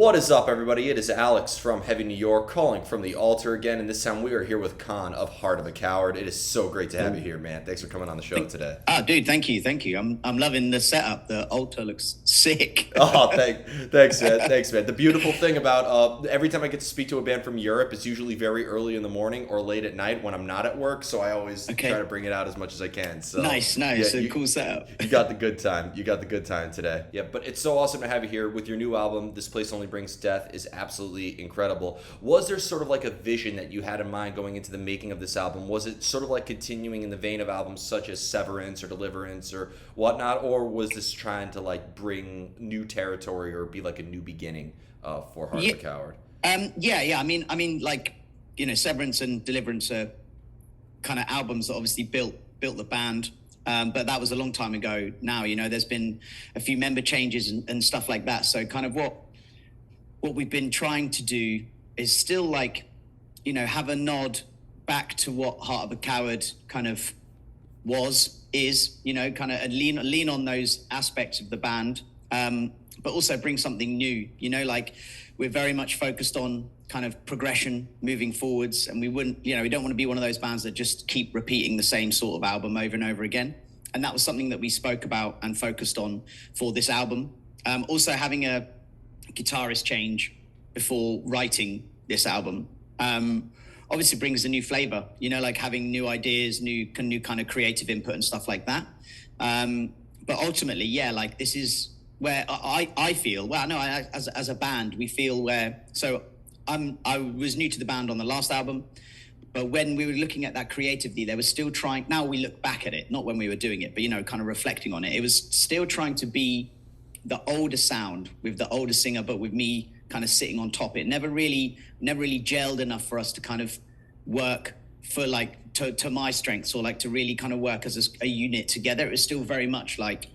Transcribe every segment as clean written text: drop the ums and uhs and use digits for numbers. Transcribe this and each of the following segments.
What is up, everybody? It is Alex from Heavy New York calling from the altar again, and this time we are here with Kann of Heart of a Coward. It is so great to have you here, man. Thanks for coming on the show today. Dude, thank you. I'm loving the setup. The altar looks sick. Thanks, man. The beautiful thing about every time I get to speak to a band from Europe, it's usually very early in the morning or late at night when I'm not at work, so I always try to bring it out as much as I can. So nice. Yeah, cool setup. You got the good time. You got the good time today. Yeah, but it's so awesome to have you here with your new album. This Place Only Brings Death is absolutely incredible. Was there sort of like a vision that you had in mind going into the making of this album? Was it sort of like continuing in the vein of albums such as Severance or Deliverance or whatnot, or was this trying to like bring new territory or be like a new beginning for Heart of a Coward? Yeah. I mean, like, you know, Severance and Deliverance are kind of albums that obviously built the band. But that was a long time ago now. You know, there's been a few member changes and stuff like that. So kind of what we've been trying to do is still, like, you know, have a nod back to what Heart of a Coward kind of is, you know, kind of lean on those aspects of the band, but also bring something new, you know, like we're very much focused on kind of progression moving forwards, and we don't want to be one of those bands that just keep repeating the same sort of album over and over again. And that was something that we spoke about and focused on for this album. Also having a guitarist change before writing this album obviously brings a new flavor, you know, like having new ideas, new kind of creative input and stuff like that. But ultimately, yeah, like this is where I feel, well, no, as a band, we feel where, so I was new to the band on the last album, but when we were looking at that creatively, they were still trying, now we look back at it, not when we were doing it, but, you know, kind of reflecting on it. It was still trying to be the older sound with the older singer, but with me kind of sitting on top. It never really gelled enough for us to kind of work for like to my strengths, or like to really kind of work as a unit together. It was still very much like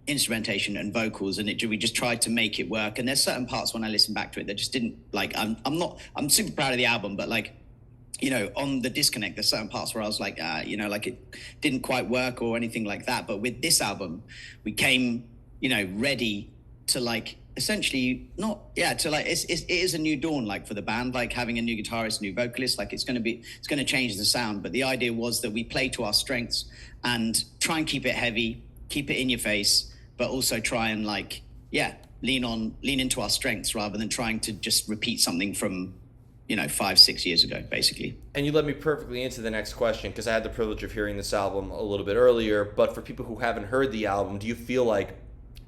instrumentation and vocals, and we just tried to make it work. And there's certain parts when I listen back to it that just didn't, like, I'm super proud of the album, but like, you know, on the Disconnect, there's certain parts where I was like, you know, like it didn't quite work or anything like that. But with this album, we came, you know, ready to like essentially it is a new dawn, like for the band, like having a new guitarist, new vocalist, like it's going to change the sound. But the idea was that we play to our strengths and try and keep it heavy, keep it in your face, but also try and like, lean into our strengths rather than trying to just repeat something from, you know, 5-6 years ago, basically. And you led me perfectly into the next question, because I had the privilege of hearing this album a little bit earlier. But for people who haven't heard the album, do you feel like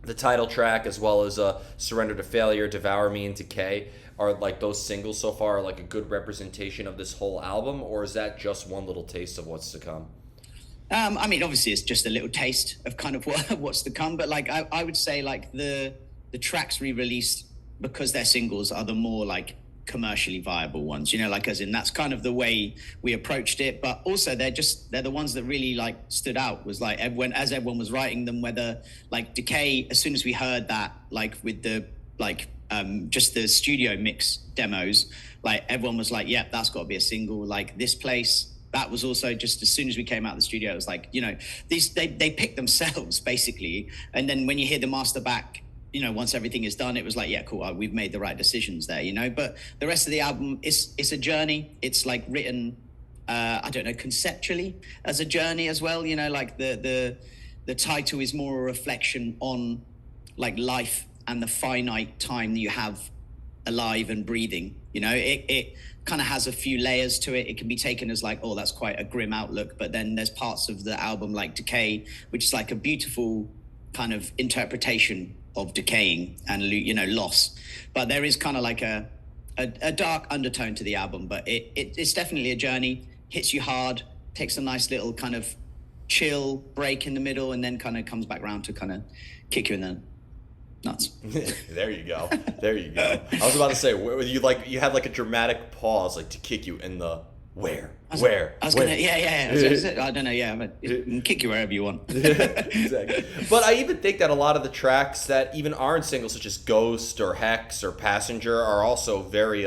the title track, as well as Surrender to Failure, Devour Me, and Decay, are like those singles so far like a good representation of this whole album, or is that just one little taste of what's to come? I mean, obviously it's just a little taste of kind of what's to come, but like I would say like the tracks re-released, because they're singles, are the more like commercially viable ones, you know, like as in that's kind of the way we approached it. But also they're the ones that really like stood out, was like everyone was writing them, whether like Decay, as soon as we heard that, like with the like just the studio mix demos, like everyone was like, yeah, that's got to be a single. Like This Place, that was also just as soon as we came out of the studio, it was like, you know, they picked themselves basically. And then when you hear the master back, you know, once everything is done, it was like, yeah, cool, we've made the right decisions there, you know. But the rest of the album, it's a journey. It's like written, I don't know, conceptually as a journey as well, you know, like the title is more a reflection on like life and the finite time that you have alive and breathing, you know. It kind of has a few layers to it. It can be taken as like, oh, that's quite a grim outlook, but then there's parts of the album like Decay, which is like a beautiful kind of interpretation of decaying and, you know, loss. But there is kind of like a dark undertone to the album, but it's definitely a journey. Hits you hard, takes a nice little kind of chill break in the middle, and then kind of comes back around to kind of kick you in the nuts. There you go. I was about to say, you had like a dramatic pause, like to kick you in the where. I don't know. Yeah, but you can kick you wherever you want. Exactly. But I even think that a lot of the tracks that even aren't singles, such as Ghost or Hex or Passenger, are also very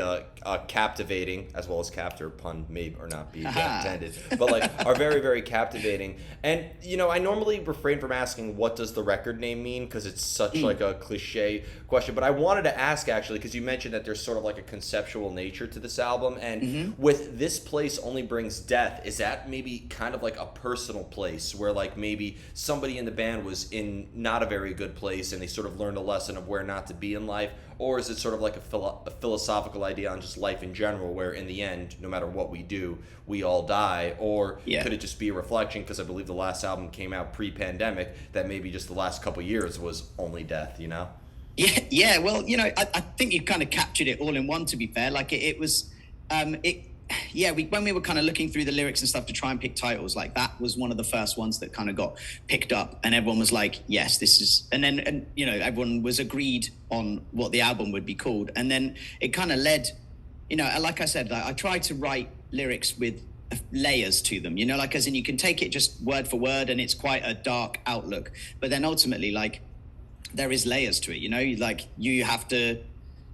captivating, as well as captor, pun may or not be intended, but like are very, very captivating. And I normally refrain from asking what does the record name mean, because it's such like a cliche question, but I wanted to ask actually, because you mentioned that there's sort of like a conceptual nature to this album, and with This Place Only Brings Death, is that maybe kind of like a personal place where like maybe somebody in the band was in not a very good place and they sort of learned a lesson of where not to be in life? Or is it sort of like a philosophical idea on just life in general, where in the end, no matter what we do, we all die? Or could it just be a reflection, because I believe the last album came out pre-pandemic, that maybe just the last couple years was only death, Yeah. Well, I think you kind of captured it all in one, to be fair. Like it was, when we were kind of looking through the lyrics and stuff to try and pick titles, like that was one of the first ones that kind of got picked up, and everyone was like, yes, this is, and everyone was agreed on what the album would be called. And then it kind of led, like I said, I tried to write lyrics with layers to them, like as in you can take it just word for word and it's quite a dark outlook, but then ultimately like there is layers to it, like you have to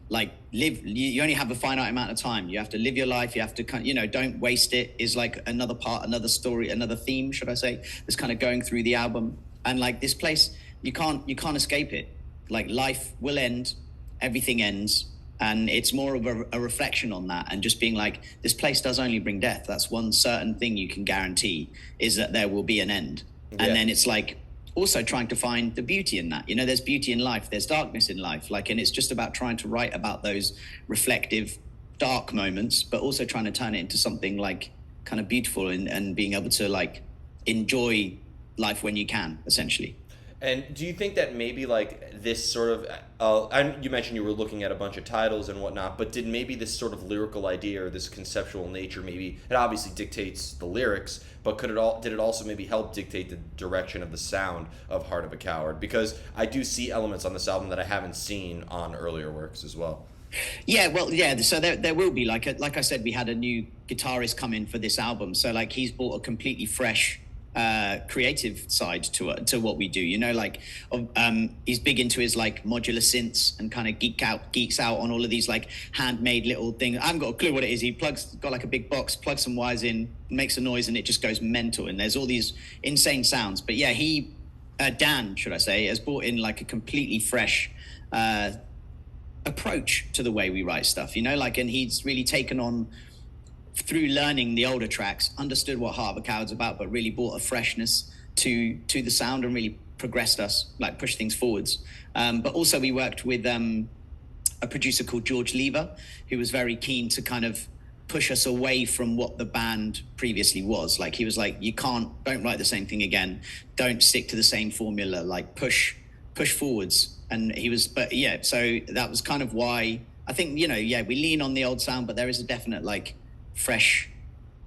like live, you only have a finite amount of time, you have to live your life, you have to don't waste it, is like another part, another story, another theme, should I say, that's kind of going through the album. And like this place, you can't escape it. Like life will end, everything ends, and it's more of a reflection on that, and just being like, this place does only bring death. That's one certain thing you can guarantee, is that there will be an end. And then it's like also trying to find the beauty in that. There's beauty in life, there's darkness in life, like, and it's just about trying to write about those reflective dark moments, but also trying to turn it into something like kind of beautiful, and being able to like enjoy life when you can, essentially. And do you think that maybe like this sort of, and you mentioned you were looking at a bunch of titles and whatnot, but did maybe this sort of lyrical idea or this conceptual nature, maybe it obviously dictates the lyrics, but did it also maybe help dictate the direction of the sound of Heart of a Coward? Because I do see elements on this album that I haven't seen on earlier works as well. Yeah, well, yeah. So there will be like I said, we had a new guitarist come in for this album, so like he's brought a completely fresh creative side to what we do, he's big into his like modular synths, and kind of geeks out on all of these like handmade little things. I haven't got a clue what it is. He got like a big box, plugs some wires in, makes a noise, and it just goes mental, and there's all these insane sounds. But yeah, Dan, should I say, has brought in like a completely fresh approach to the way we write stuff, and he's really taken on, through learning the older tracks, understood what Heart of a Coward's about, but really brought a freshness to the sound, and really progressed us, like pushed things forwards. But also we worked with a producer called George Lever, who was very keen to kind of push us away from what the band previously was. Like he was like, don't write the same thing again. Don't stick to the same formula, like push forwards. And so that was kind of why I think, we lean on the old sound, but there is a definite like fresh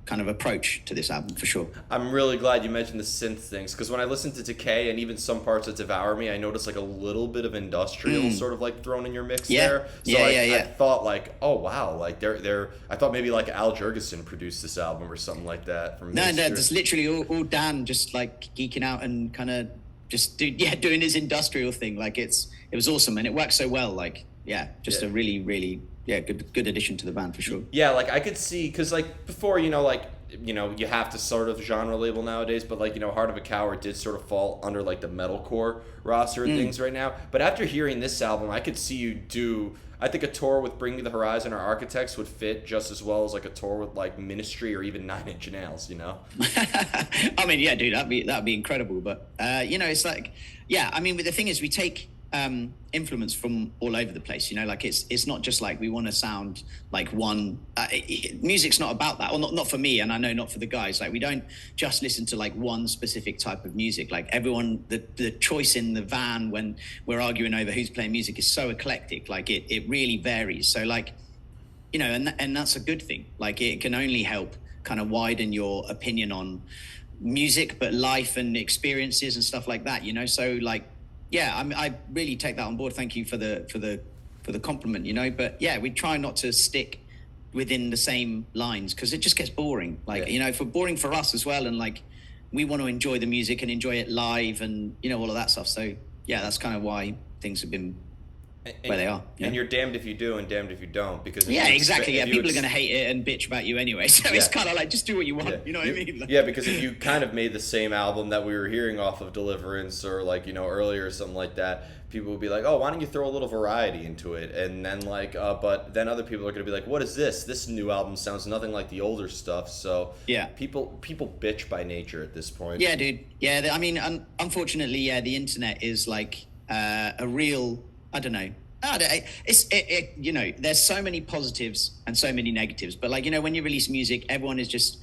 kind of approach to this album for sure. I'm really glad you mentioned the synth things, because when I listened to Decay and even some parts of Devour Me, I noticed like a little bit of industrial sort of like thrown in your mix there. So I thought like, oh wow, like they're I thought maybe like Al Jurgensen produced this album or something like that. From no, there's literally all Dan just like geeking out and kind of just doing his industrial thing. Like it was awesome, and it worked so well. Like a really, really good addition to the band for sure. Yeah, like I could see, because like before, you have to sort of genre label nowadays, but like, Heart of a Coward did sort of fall under like the metalcore roster and things right now. But after hearing this album, I could see you do, I think a tour with Bring Me the Horizon or Architects would fit just as well as like a tour with like Ministry or even Nine Inch Nails, I mean, yeah, dude, that'd be incredible. But it's like, I mean, the thing is, we take influence from all over the place, like it's not just like we want to sound like one music's not about that, or not for me, and I know not for the guys. Like we don't just listen to like one specific type of music. Like everyone, the choice in the van when we're arguing over who's playing music is so eclectic. Like it really varies. So like, and that's a good thing. Like it can only help kind of widen your opinion on music, but life and experiences and stuff like that, so like, I really take that on board. Thank you for the compliment, But we try not to stick within the same lines, because it just gets boring. Like for boring for us as well, and like we want to enjoy the music and enjoy it live, and all of that stuff. So that's kind of why things have been where they are. And you're damned if you do and damned if you don't, because exactly. People are going to hate it and bitch about you anyway. So it's kind of like, just do what you want. Yeah. You know what I mean? Yeah, because if you kind of made the same album that we were hearing off of Deliverance or like, earlier or something like that, people would be like, oh, why don't you throw a little variety into it? And then like, but then other people are going to be like, what is this? This new album sounds nothing like the older stuff. So yeah, people bitch by nature at this point. Yeah, dude. Yeah, I mean, unfortunately, yeah, the internet is like a real, I don't know. There's so many positives and so many negatives. But like, when you release music, everyone is just,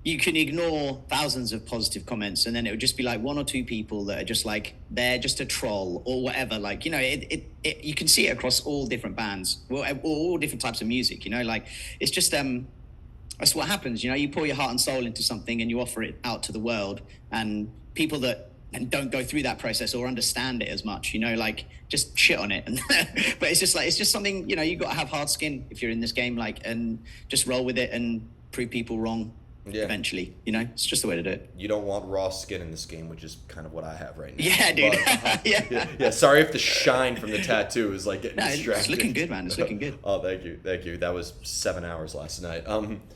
you can ignore thousands of positive comments, and then it would just be like one or two people that are just like, they're just a troll or whatever. Like, you can see it across all different bands, all different types of music. Like it's just that's what happens. You pour your heart and soul into something and you offer it out to the world, and people that don't go through that process or understand it as much, like just shit on it. But it's just something, you got to have hard skin if you're in this game, like, and just roll with it and prove people wrong. Yeah. Eventually, it's just the way to do it. You don't want raw skin in this game, which is kind of what I have right now. Yeah, dude. But, yeah. Sorry if the shine from the tattoo is like getting distracting. It's looking good, man. It's looking good. Oh, thank you. That was 7 hours last night.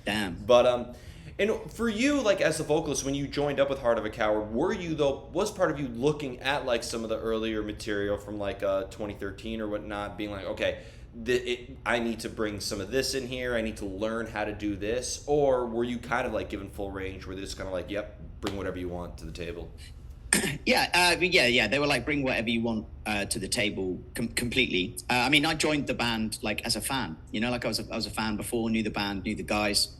Damn. But and for you, like as a vocalist, when you joined up with Heart of a Coward, was part of you looking at like some of the earlier material from like 2013 or whatnot, being like, okay, I need to bring some of this in here. I need to learn how to do this. Or were you kind of like given full range where they're just kind of like, yep, bring whatever you want to the table? Yeah. They were like, bring whatever you want to the table completely. I mean, I joined the band like as a fan, like I was a fan before, knew the band, knew the guys.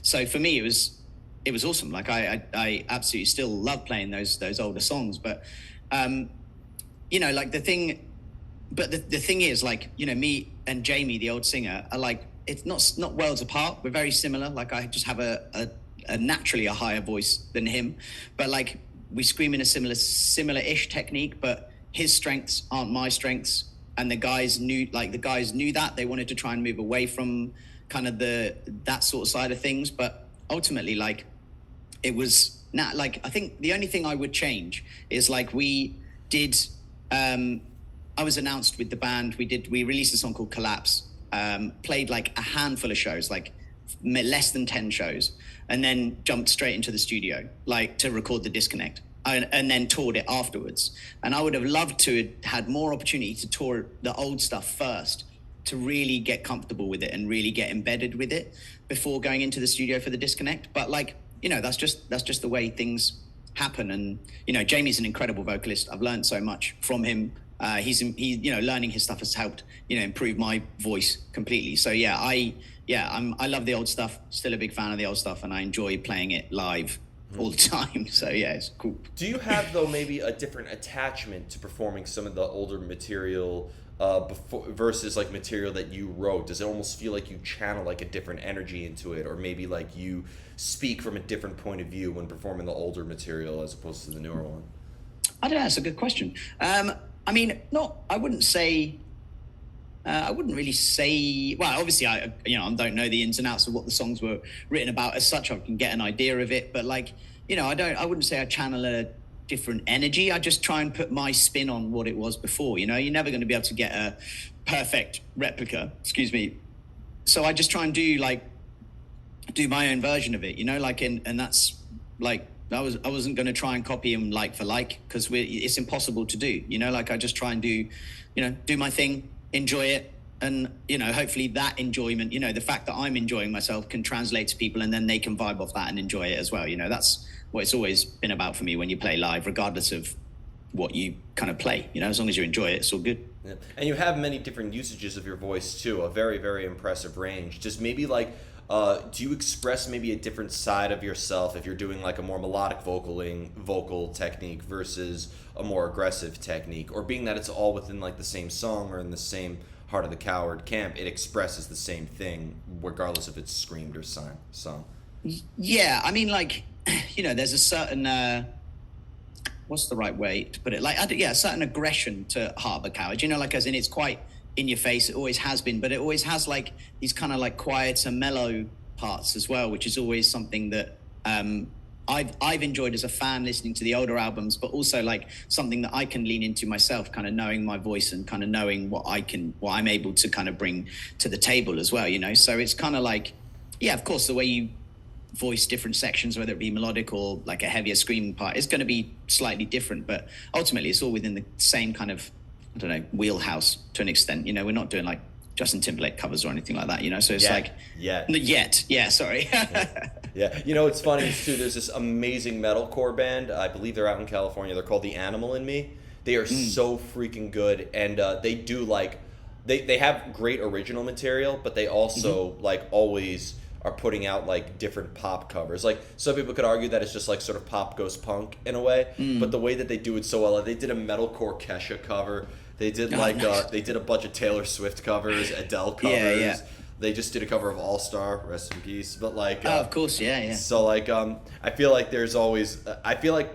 So for me, it was awesome. Like I absolutely still love playing those older songs, but like the thing is, like, me and Jamie, the old singer, are like, it's not worlds apart. We're very similar. Like I just have a naturally a higher voice than him, but like we scream in a similar-ish technique, but his strengths aren't my strengths. And the guys knew that they wanted to try and move away from kind of that sort of side of things. But ultimately, like, it was not like, I think the only thing I would change is like we did, I was announced with the band. We released a song called Collapse, played like a handful of shows, like less than 10 shows, and then jumped straight into the studio, like to record the Disconnect, and then toured it afterwards. And I would have loved to have had more opportunity to tour the old stuff first, to really get comfortable with it and really get embedded with it before going into the studio for the Disconnect. But like, that's just the way things happen. And, Jamie's an incredible vocalist. I've learned so much from him. He's learning his stuff has helped, improve my voice completely. So I love the old stuff, still a big fan of the old stuff, and I enjoy playing it live all the time. So yeah, it's cool. Do you have though maybe a different attachment to performing some of the older material before versus like material that you wrote? Does it almost feel like you channel like a different energy into it, or maybe like you speak from a different point of view when performing the older material as opposed to the newer one? I don't know. That's a good question. I mean, I wouldn't really say, well, obviously I don't know the ins and outs of what the songs were written about as such. I can get an idea of it, but like, I wouldn't say I channel a different energy. I just try and put my spin on what it was before. You're never going to be able to get a perfect replica, so I just try and do my own version of it, and that's like, I wasn't going to try and copy him like for like, because it's impossible to do. I just try and do my thing, enjoy it, and hopefully that enjoyment, the fact that I'm enjoying myself can translate to people, and then they can vibe off that and enjoy it as well. That's what it's always been about for me when you play live, regardless of what you kind of play. As long as you enjoy it, it's all good. Yeah. And you have many different usages of your voice too, a very, very impressive range. Just maybe like, do you express maybe a different side of yourself if you're doing like a more melodic vocal technique versus a more aggressive technique? Or being that it's all within like the same song or in the same Heart of the Coward camp, it expresses the same thing regardless if it's screamed or sung? Yeah, I mean, like, there's a certain what's the right way to put it? Like, a certain aggression to Heart of a Coward, like, as in it's quite in your face. It always has been, but it always has like these kind of like quieter, mellow parts as well, which is always something that I've enjoyed as a fan listening to the older albums, but also like something that I can lean into myself, kind of knowing my voice and kind of knowing what I'm able to kind of bring to the table as well, you know? So it's kind of like, yeah, of course, the way you voice different sections, whether it be melodic or like a heavier screaming part, is going to be slightly different, but ultimately it's all within the same kind of, I don't know, wheelhouse to an extent. You know, we're not doing like Justin Timberlake covers or anything like that, you know? So it's sorry. Yeah, you know, it's funny too, there's this amazing metalcore band, I believe they're out in California, they're called The Animal in Me. They are so freaking good, and they do like, they have great original material, but they also like always are putting out like different pop covers. Like some people could argue that it's just like sort of pop goes punk in a way, but the way that they do it so well, they did a metalcore Kesha cover. They did they did a bunch of Taylor Swift covers, Adele covers. Yeah. They just did a cover of All Star, rest in peace. But like, of course, yeah. So like, I feel like there's always, I feel like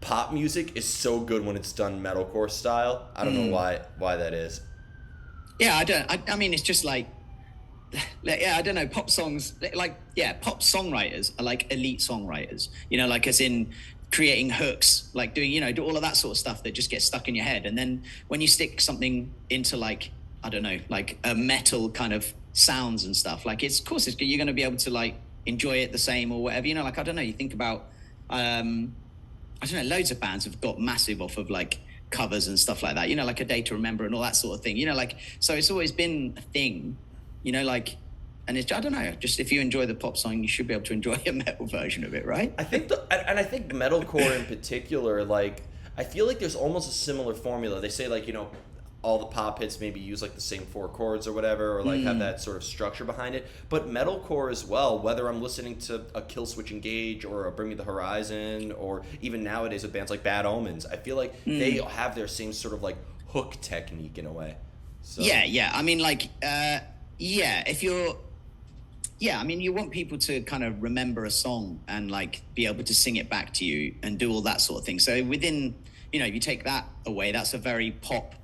pop music is so good when it's done metalcore style. I don't know why that is. Yeah, I mean, it's just like, yeah, I don't know. Pop songs, like, yeah, pop songwriters are like elite songwriters. You know, like as in creating hooks, like doing, you know, do all of that sort of stuff that just gets stuck in your head. And then when you stick something into like, I don't know, like a metal kind of sounds and stuff, like of course you're going to be able to like enjoy it the same or whatever, you know. Like, I don't know, you think about I don't know, loads of bands have got massive off of like covers and stuff like that, you know, like A Day to Remember and all that sort of thing, you know, like, so it's always been a thing, you know, like, and it's, I don't know, just if you enjoy the pop song, you should be able to enjoy a metal version of it, right? I think I think metalcore in particular, like, I feel like there's almost a similar formula. They say like, you know, all the pop hits maybe use like the same 4 chords or whatever, or like have that sort of structure behind it. But metalcore as well, whether I'm listening to a Killswitch Engage or a Bring Me the Horizon, or even nowadays with bands like Bad Omens, I feel like they have their same sort of like hook technique in a way. So. Yeah. I mean, like, if you're, I mean, you want people to kind of remember a song and like be able to sing it back to you and do all that sort of thing. So within, you know, if you take that away, that's a very pop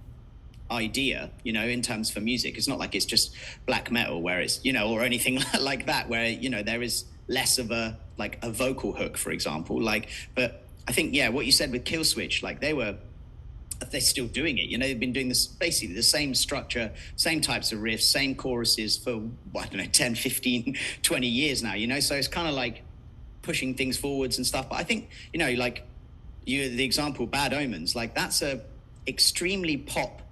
idea, you know, in terms for music. It's not like it's just black metal where it's, you know, or anything like that, where, you know, there is less of a like a vocal hook, for example. Like, but I think, yeah, what you said with Killswitch, like they're still doing it, you know. They've been doing this basically the same structure, same types of riffs, same choruses for, I don't know, 10, 15, 20 years now, you know. So it's kind of like pushing things forwards and stuff. But I think, you know, like the example Bad Omens, like that's a extremely pop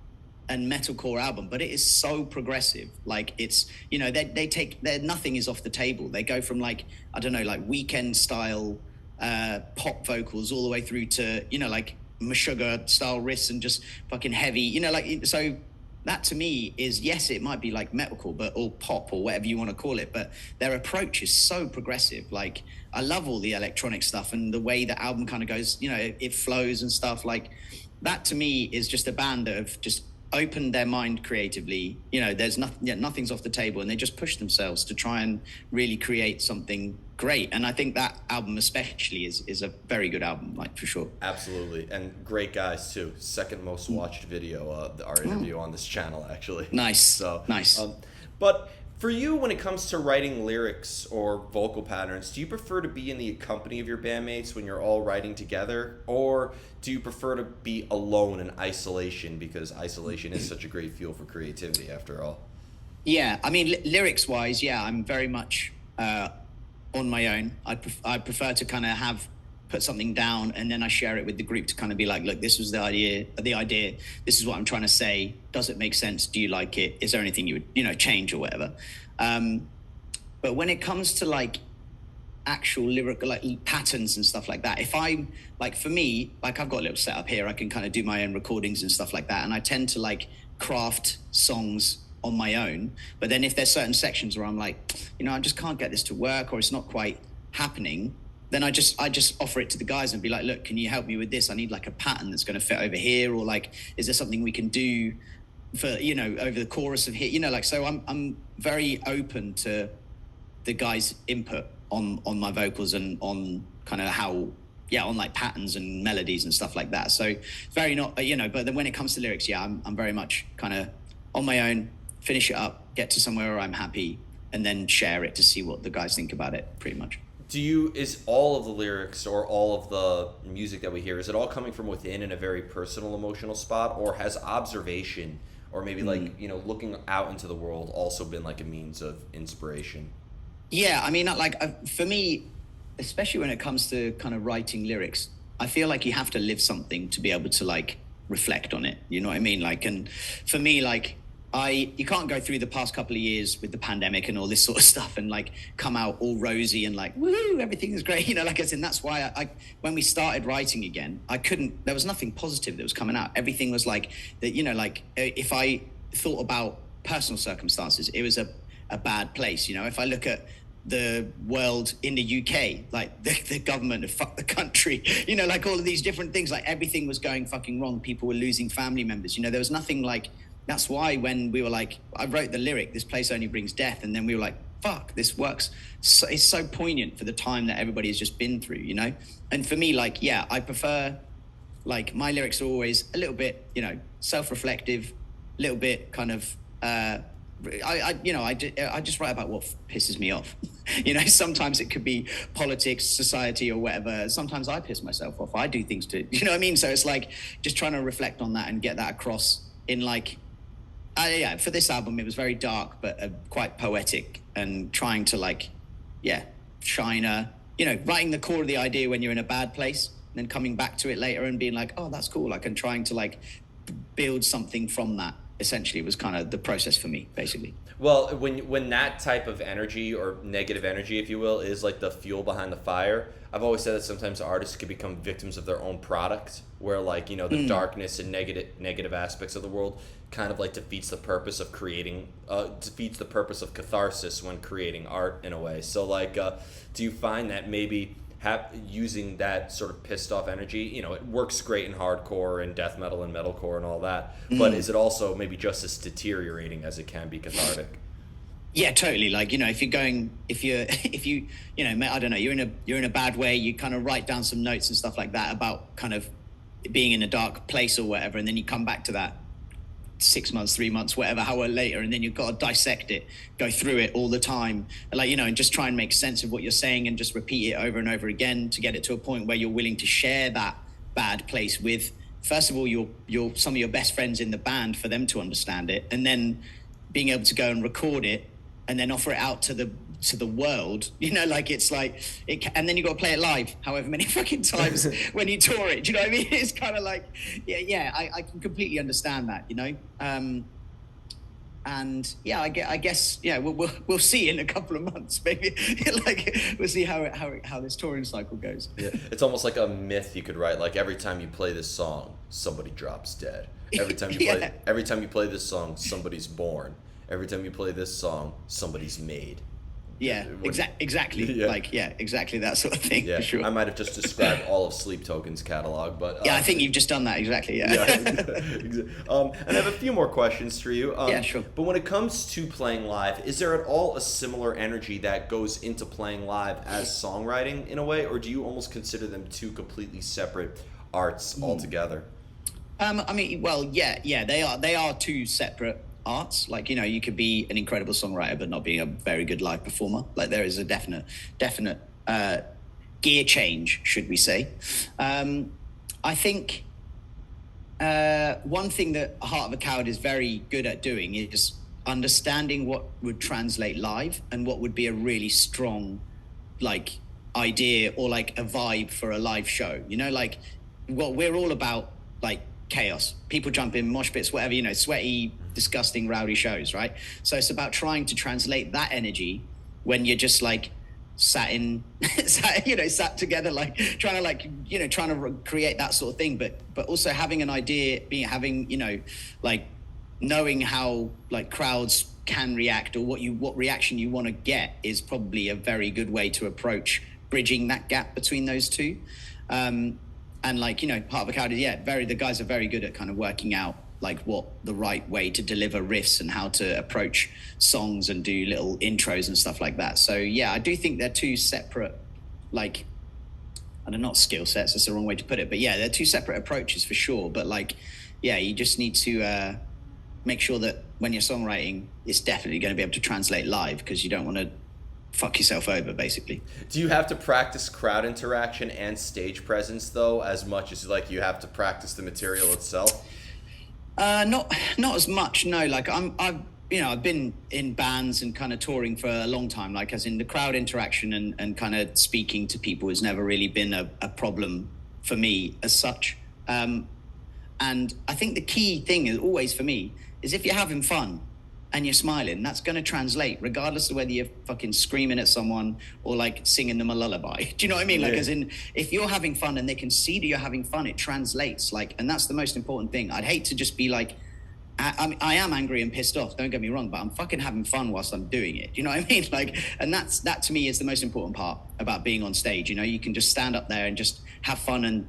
and metalcore album, but it is so progressive. Like, it's, you know, they take their, nothing is off the table. They go from like, I don't know, like Weekend style pop vocals all the way through to, you know, like Meshuggah style riffs and just fucking heavy, you know, like, so that to me is, yes, it might be like metalcore, but or pop or whatever you want to call it, but their approach is so progressive. Like, I love all the electronic stuff and the way the album kind of goes, you know, it flows and stuff. Like, that to me is just a band that have just opened their mind creatively. You know, there's nothing, nothing's off the table, and they just push themselves to try and really create something great. And I think that album especially is a very good album, like, for sure. Absolutely. And great guys too. Second most watched video, our interview on this channel, actually. Nice. So nice. But for you, when it comes to writing lyrics or vocal patterns, do you prefer to be in the company of your bandmates when you're all writing together, or do you prefer to be alone in isolation, because isolation is such a great fuel for creativity after all? Yeah, I mean, lyrics wise, yeah, I'm very much on my own. I prefer to kind of put something down, and then I share it with the group to kind of be like, look, this was the idea, this is what I'm trying to say. Does it make sense? Do you like it? Is there anything you would, you know, change or whatever? But when it comes to like actual lyrical, like patterns and stuff like that, if I'm like, for me, like I've got a little setup here, I can kind of do my own recordings and stuff like that. And I tend to like craft songs on my own. But then if there's certain sections where I'm like, you know, I just can't get this to work, or it's not quite happening, then I just offer it to the guys and be like, look, can you help me with this? I need like a pattern that's going to fit over here, or like, is there something we can do for, you know, over the chorus of here, you know, like, so I'm very open to the guys' input on my vocals and on kind of how, on like patterns and melodies and stuff like that. So very not, you know, but then when it comes to lyrics, I'm very much kind of on my own, finish it up, get to somewhere where I'm happy, and then share it to see what the guys think about it, pretty much. Is all of the lyrics or all of the music that we hear, is it all coming from within in a very personal, emotional spot, or has observation or maybe like, looking out into the world also been like a means of inspiration? Yeah, I mean, like for me, especially when it comes to kind of writing lyrics, I feel like you have to live something to be able to like reflect on it. You know what I mean? Like, and for me, like you can't go through the past couple of years with the pandemic and all this sort of stuff and like come out all rosy and like, woo, everything is great. You know, like I said, that's why I when we started writing again, there was nothing positive that was coming out. Everything was like that, like if I thought about personal circumstances, it was a bad place. If I look at the world in the UK, like the government had fucked the country, like all of these different things, like everything was going fucking wrong. People were losing family members. There was nothing like, that's why when we were like, I wrote the lyric, this place only brings death. And then we were like, fuck, this works. So, it's so poignant for the time that everybody has just been through, And for me, like, yeah, I prefer, like, my lyrics are always a little bit, self-reflective, a little bit kind of, I just write about what pisses me off. Sometimes it could be politics, society, or whatever. Sometimes I piss myself off. I do things to, you know what I mean? So it's like just trying to reflect on that and get that across in like, for this album, it was very dark, but quite poetic and trying to like, shine writing the core of the idea when you're in a bad place, and then coming back to it later and being like, oh, that's cool. Like, and trying to like build something from that. Essentially, was kind of the process for me, basically. Well, when that type of energy or negative energy, if you will, is like the fuel behind the fire, I've always said that sometimes artists can become victims of their own product, where like, the darkness and negative aspects of the world kind of like defeats the purpose of creating, defeats the purpose of catharsis when creating art in a way. So like, do you find that maybe using that sort of pissed off energy, it works great in hardcore and death metal and metalcore and all that, but is it also maybe just as deteriorating as it can be cathartic? Yeah, totally. Like, if you I don't know, you're in a bad way, you kind of write down some notes and stuff like that about kind of being in a dark place or whatever, and then you come back to that 6 months, 3 months, whatever, however later, and then you've got to dissect it, go through it all the time, like, and just try and make sense of what you're saying and just repeat it over and over again to get it to a point where you're willing to share that bad place with, first of all, your some of your best friends in the band, for them to understand it, and then being able to go and record it and then offer it out to the world, like it's like it, and then you got to play it live however many fucking times when you tour it. Do you know what I mean? It's kind of like, I can completely understand that, and I guess we'll see in a couple of months, maybe. Like, we'll see how this touring cycle goes. Yeah, it's almost like a myth you could write. Like, every time you play this song, somebody drops dead. Every time you play this song, somebody's born. Every time you play this song, somebody's made. Yeah, exactly. Yeah. Like, exactly that sort of thing. Yeah, for sure. I might have just described all of Sleep Token's catalog, but I think you've just done that exactly. Yeah. And I have a few more questions for you. Yeah, sure. But when it comes to playing live, is there at all a similar energy that goes into playing live as songwriting in a way, or do you almost consider them two completely separate arts altogether? I mean, well, yeah, they are two separate arts. Like, you could be an incredible songwriter but not being a very good live performer. Like, there is a definite gear change, should we say. I think one thing that Heart of a Coward is very good at doing is understanding what would translate live and what would be a really strong like idea or like a vibe for a live show. Like, what we're all about, like, chaos, people jumping, mosh pits, whatever, sweaty, disgusting, rowdy shows, right? So it's about trying to translate that energy when you're just like sat together, like trying to create that sort of thing, but also having an idea, like knowing how like crowds can react, or what reaction you want to get, is probably a very good way to approach bridging that gap between those two. And like, Heart of a Coward, the guys are very good at kind of working out like what the right way to deliver riffs and how to approach songs and do little intros and stuff like that. So yeah, I do think they're two separate, like, I don't know, not skill sets, that's the wrong way to put it, but yeah, they're two separate approaches for sure. But like, yeah, you just need to make sure that when you're songwriting, it's definitely going to be able to translate live, because you don't want to fuck yourself over, basically. Do you have to practice crowd interaction and stage presence though, as much as like you have to practice the material itself? Not as much. No, like I've been in bands and kind of touring for a long time. Like as in the crowd interaction and kind of speaking to people has never really been a problem for me as such. And I think the key thing is always for me is if you're having fun and you're smiling, that's going to translate regardless of whether you're fucking screaming at someone or like singing them a lullaby. Do you know what I mean? Like as in, if you're having fun and they can see that you're having fun, it translates. Like, and that's the most important thing. I'd hate to just be like, I am angry and pissed off, don't get me wrong, but I'm fucking having fun whilst I'm doing it. You know what I mean? Like, and that to me is the most important part about being on stage. You know, you can just stand up there and just have fun and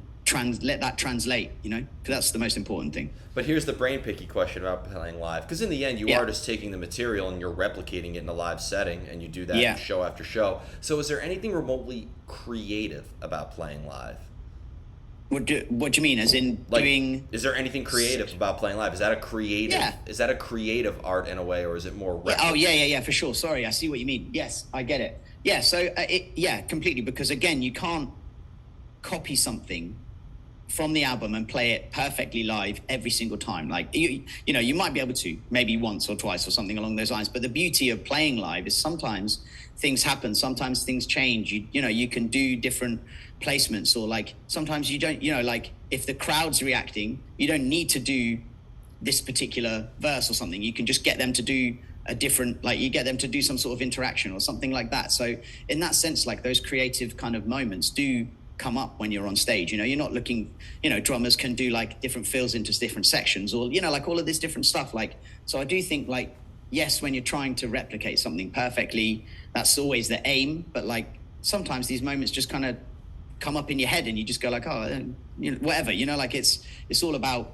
let that translate, you know, because that's the most important thing. But here's the brain picky question about playing live, because in the end you are just taking the material and you're replicating it in a live setting, and you do that show after show. So is there anything remotely creative about playing live? What do you mean? As in like, doing? Is there anything creative about playing live? Is that a creative? Yeah. Is that a creative art in a way, or is it more? Oh yeah, for sure. Sorry, I see what you mean. Yes, I get it. Yeah, so completely, because again, you can't copy something from the album and play it perfectly live every single time. Like you know, you might be able to maybe once or twice or something along those lines. But the beauty of playing live is sometimes things happen, sometimes things change. You know, you can do different placements, or like sometimes you don't. You know, like if the crowd's reacting, you don't need to do this particular verse or something. You can just get them to do a different, like you get them to do some sort of interaction or something like that. So in that sense, like those creative kind of moments do come up when you're on stage. You know, you're not looking, you know, drummers can do like different fills into different sections, or, you know, like all of this different stuff. Like, so I do think like, yes, when you're trying to replicate something perfectly, that's always the aim. But like, sometimes these moments just kind of come up in your head and you just go like, oh, you know, whatever, you know, like it's all about,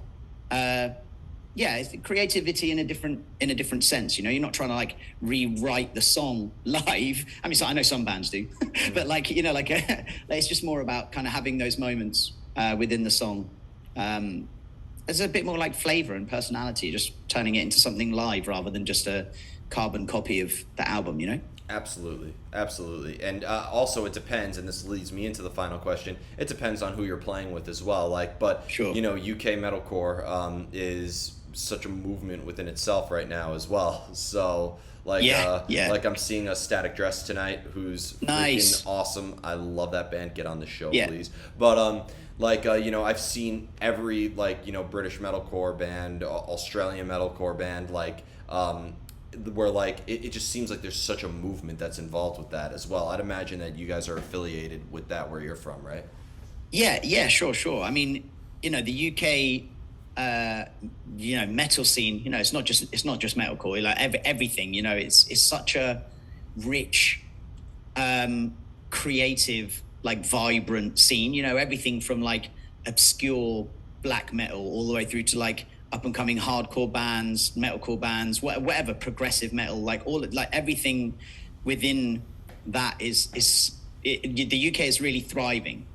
it's creativity in a different sense. You know, you're not trying to like rewrite the song live. I mean, so I know some bands do, but like, you know, like it's just more about kind of having those moments within the song. There's a bit more like flavor and personality, just turning it into something live rather than just a carbon copy of the album, you know? Absolutely. And also it depends, and this leads me into the final question, it depends on who you're playing with as well. Like, but sure. You know, UK metalcore is such a movement within itself right now as well. So like like I'm seeing a Static Dress tonight, who's freaking awesome. I love that band. Get on the show, please. But you know, I've seen every, like, you know, British metalcore band, Australian metalcore band, like where like it just seems like there's such a movement that's involved with that as well. I'd imagine that you guys are affiliated with that where you're from, right? Yeah, sure. I mean, you know, the UK you know, metal scene, you know, it's not just metalcore, like everything, you know, it's such a rich creative, like vibrant scene, you know, everything from like obscure black metal all the way through to like up and coming hardcore bands, metalcore bands, whatever, progressive metal, like everything within that the UK is really thriving,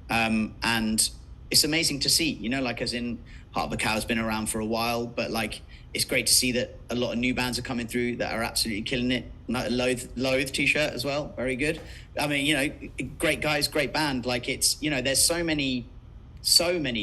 and it's amazing to see, you know, like as in Heart of a Cow has been around for a while, but like it's great to see that a lot of new bands are coming through that are absolutely killing it. Loathe t-shirt as well, very good. I mean, you know, great guys, great band. Like it's, you know, there's so many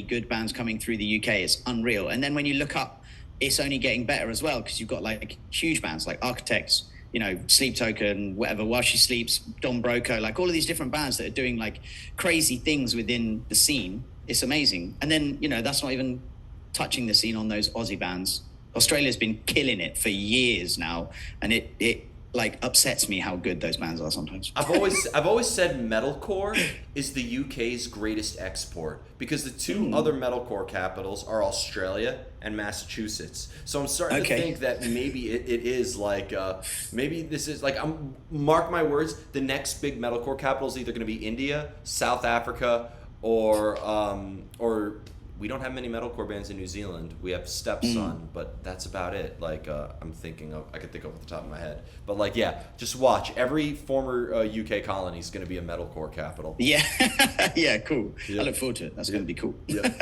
good bands coming through the UK. It's unreal. And then when you look up, it's only getting better as well, because you've got like huge bands like Architects, you know, Sleep Token, whatever, While She Sleeps, Don Broco, like all of these different bands that are doing like crazy things within the scene. It's amazing. And then, you know, that's not even touching the scene on those Aussie bands. Australia's been killing it for years now, and it like upsets me how good those bands are sometimes. I've always said metalcore is the UK's greatest export, because the two other metalcore capitals are Australia and Massachusetts. So I'm starting to think that maybe it is like maybe this is like, mark my words, the next big metalcore capital is either going to be India, South Africa, or we don't have many metalcore bands in New Zealand. We have Stepson, but that's about it. Like I'm thinking of, I could think of off the top of my head. But like, yeah, just watch. Every former UK colony is going to be a metalcore capital. Yeah, yeah, cool. Yep. I look forward to it. That's going to be cool. Yeah.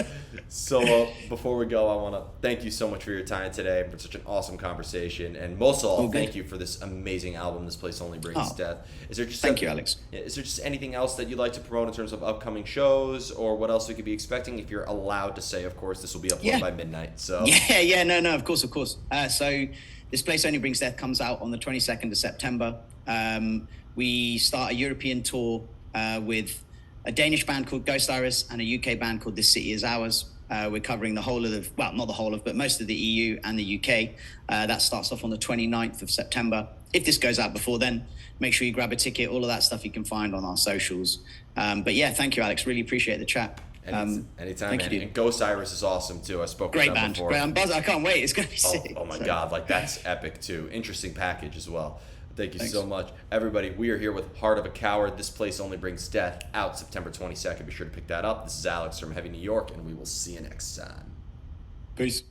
So before we go, I want to thank you so much for your time today, for such an awesome conversation, and most of all, thank you for this amazing album, This Place Only Brings Death. Is there just thank you, Alex. Is there just anything else that you'd like to promote in terms of upcoming shows, or what else we could be expecting? If you're allowed to say, of course, this will be uploaded by midnight. So no, of course. So This Place Only Brings Death comes out on the 22nd of September. We start a European tour with a Danish band called Ghost Iris and a UK band called This City Is Ours. We're covering the whole of the, well, not the whole of, but most of the EU and the UK. That starts off on the 29th of September. If this goes out before then, make sure you grab a ticket. All of that stuff you can find on our socials. But yeah, thank you, Alex. Really appreciate the chat. Anytime, man. And Ghost Iris is awesome too. I spoke with them before. Great band. I'm buzzing. I can't wait. It's going to be sick. Oh my God. Like, that's epic too. Interesting package as well. Thank you so much. Everybody, we are here with Heart of a Coward. This Place Only Brings Death, out September 22nd. Be sure to pick that up. This is Alex from Heavy New York, and we will see you next time. Peace.